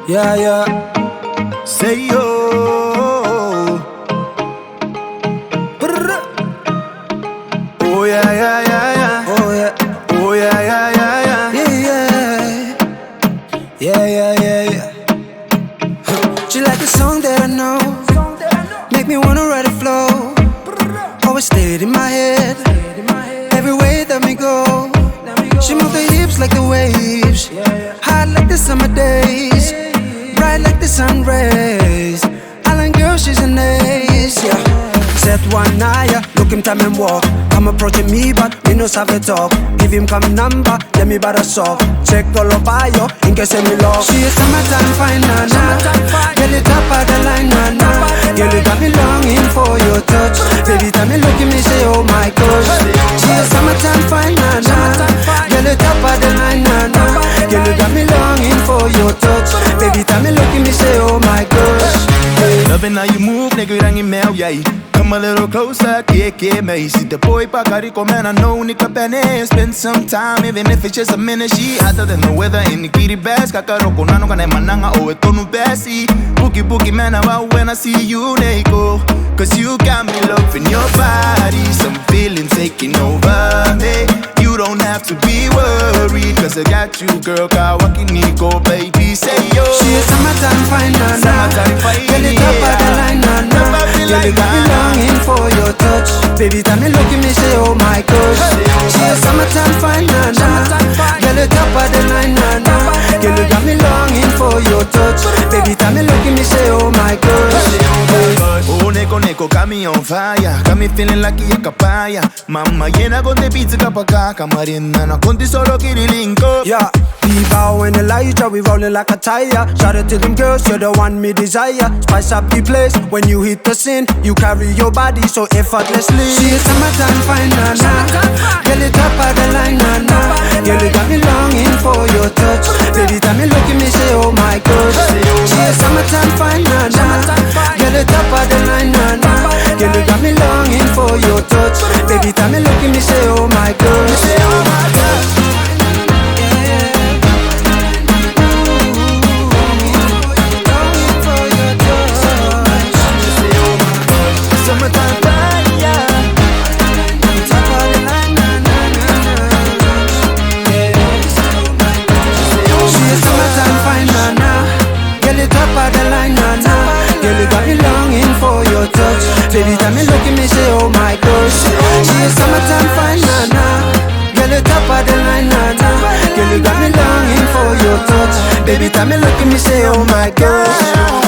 Yeah, yeah. Say yo. Oh yeah, yeah, yeah, yeah. Oh yeah. Oh yeah, yeah, yeah, yeah. Yeah, yeah. Yeah, yeah, yeah, yeah. She like a song that I know. Make me wanna ride a flow. Always stayed in my head. Every way that we go. She move the hips like the waves. Hot like the summer days. Bright like the sun rays. Island girl, she's an ace, yeah. Set one eye, look him time and walk. Come approaching me, but me no sabe talk. Give him come number, let me buy the sock. Check all up bio, in case me love. She is summertime fine, na na. Girl, it top of the line, na na. Girl, you got me longing for your touch. Baby, time me look at me, say, oh my gosh. She is summertime fine, na na. Girl, it top of the line, na na. Girl, you got me longing for your touch. Baby, time me look at me, say, oh my gosh. Loving how you move, nigga, rang your mail, yeah. Come a little closer, kick me. See the boy, Pacarico, man, I know, Nika Pene. Spend some time, even if it's just a minute. She hotter than the weather in the kitty bass. Kakaroko, Nano, Kane, Mananga, oh, it don't Bessie. Boogie, man, about when I see you, Neko. Cause you got me loving your body. Some feelings taking over me. You don't have to be worried, cause I got you, girl. Kawaki Nico, baby, say yo. She is summertime fine, na na. Girl, it top of the line, na na. Girl, you got me longing for your touch. Baby, time me look at me, say, oh my gosh. She is summertime fine, na na. Girl, it top of the line, na na. Girl, you got me longing for your touch. Baby, time me look at me, say, oh my gosh. Oh, Neko, got me on fire. Got me feeling like a capaya. Mama, llena con de pizza capacaca. Marina, no conti solo kirilinko. Yeah, P-Bow and Elijah, we rolling like a tire. Shout out to them girls, you're the one me desire. Spice up the place, when you hit the scene. You carry your body so effortlessly. She is summertime fine, na na. Girl, it top of the line, na na. Girl, you got me longing for your touch. Baby, time me look at me, say, oh my gosh. She is summertime fine, na na. Girl, it top of the line, na na. Girl, you got me longing for your touch. Baby, time me look at me, say, oh my gosh. Baby, time me look at me, say, oh my gosh. She is summertime fine, na na. Girl, you top of the line, na na. Girl, you got me longing for your touch. Baby, time me look at me, say, oh my gosh.